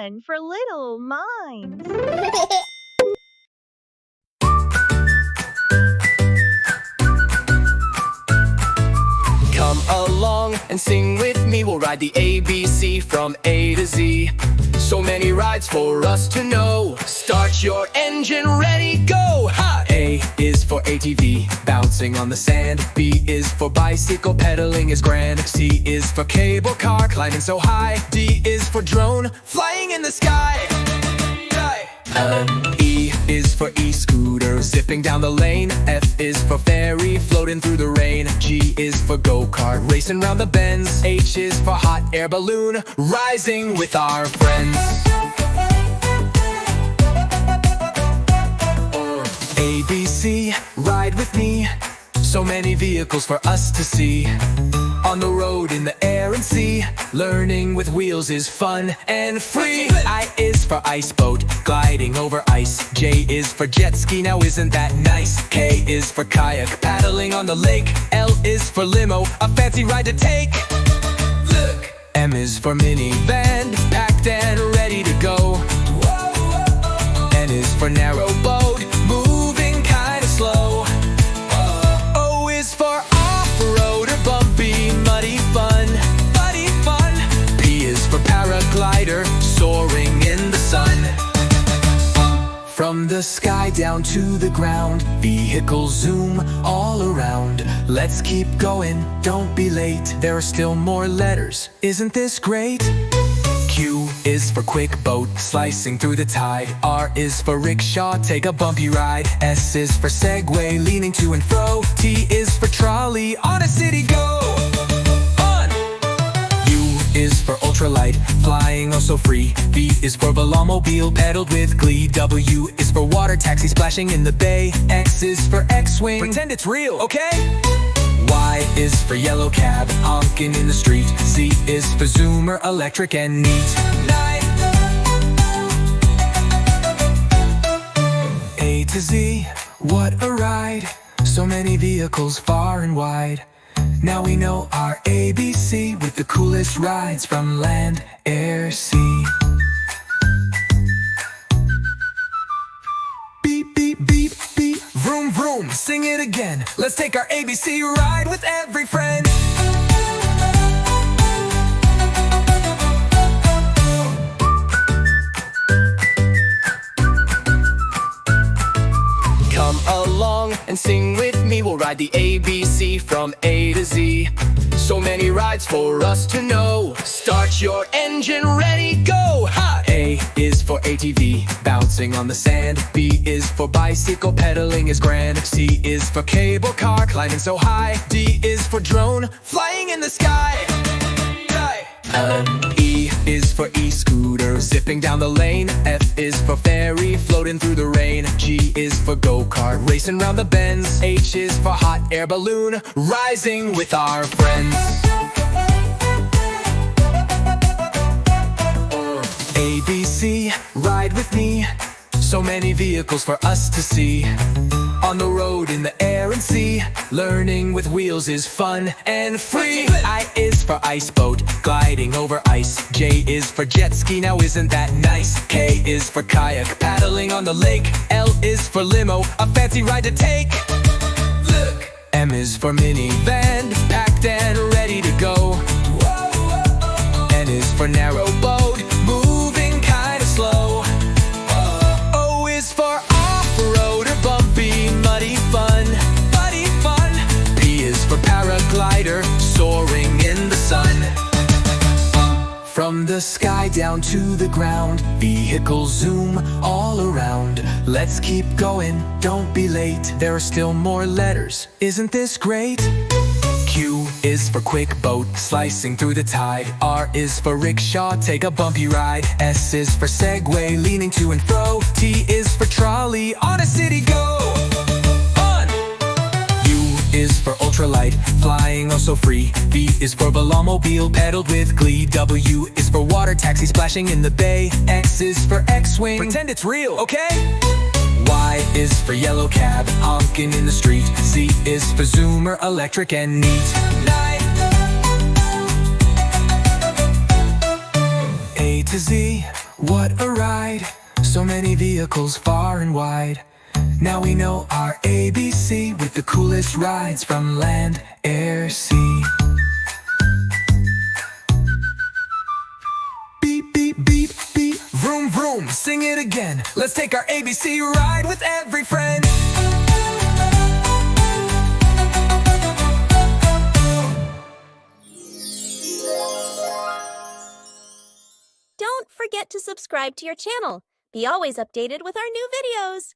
fun for little minds. Come along and sing with me. We'll ride the ABC from A to Z. So many rides for us to know. Start your engine, ready, go! Ha! A is for ATV, bouncing on the sand. B is for bicycle, pedaling is grand. C is for cable car, climbing so high. D is for drone, flying in the sky. E is for e-scooter, zipping down the lane. F is for ferry, floating through the rain. G is for go-kart, racing round the bends. H is for hot air balloon, rising with our friends. ABC, ride with me. So many vehicles for us to see. On the road, in the air and sea, learning with wheels is fun and free. I is for ice boat, gliding over ice. J is for jet ski, now isn't that nice? K is for kayak, paddling on the lake. L is for limo, a fancy ride to take. Look! M is for minivan, packed and ready to go. N is for narrow boat, moving kinda slow. O is for off-road or bumpy, muddy fun. P is for paraglider, soaring in the sun. From the sky down to the ground, vehicles zoom all around. Let's keep going, don't be late. There are still more letters, isn't this great? Q is for quick boat, slicing through the tide. R is for rickshaw, take a bumpy ride. S is for Segway, leaning to and fro. T is for trolley, on a city go. On! U is for ultralight, flying oh so free. V is for velomobile, pedaled with glee. W is for water taxi, splashing in the bay. X is for X-wing, pretend it's real, okay? Y is for yellow cab, honking in the street. Z is for zoomer, electric and neat. A to Z, what a ride. So many vehicles far and wide. Now we know our ABC with the coolest rides from land, air, sea. Beep, beep, beep, beep, vroom, vroom, sing it again. Let's take our ABC ride with every friend. Come along and sing with me. We'll ride the ABC from A to Z. So many rides for us to know. Start your engine, ready, go! Ha! A is for ATV, bouncing on the sand. B is for bicycle, pedaling is grand. C is for cable car, climbing so high. D is for drone, flying in the sky. E is for e-scooter, zipping down the lane. F is for ferry, floating through the rain. G is for go-kart, racing round the bends. H is for hot air balloon, rising with our friends. ABC, ride with me. So many vehicles for us to see. On the road, in the air and sea, learning with wheels is fun and free. I is for ice boat, gliding over ice. J is for jet ski, now isn't that nice? K is for kayak, paddling on the lake. L is for limo, a fancy ride to take. Look! M is for minivan, packed and ready to go. N is for narrow boat, moving kinda slow. O is for off-road or bumpy, muddy fun. P is for paraglider, soaring in the sun. From the sky down to the ground, vehicles zoom all around. Let's keep going, don't be late. There are still more letters, isn't this great? Q is for quick boat, slicing through the tide. R is for rickshaw, take a bumpy ride. S is for Segway, leaning to and fro. T is for trolley, on a city go. On! U is for ultralight, flying oh so free. V is for velomobile, pedaled with glee. W is for water taxi, splashing in the bay. X is for X-wing, pretend it's real, okay? Y is for yellow cab, honking in the street. Z is for zoomer, electric and neat. A to Z, What a ride, so many vehicles far and wide. Now we know our ABC with the coolest rides from land, air, sea. Beep, beep, beep, beep, vroom, vroom, sing it again. Let's take our ABC ride with every friend. Don't forget to subscribe to your channel. Be always updated with our new videos.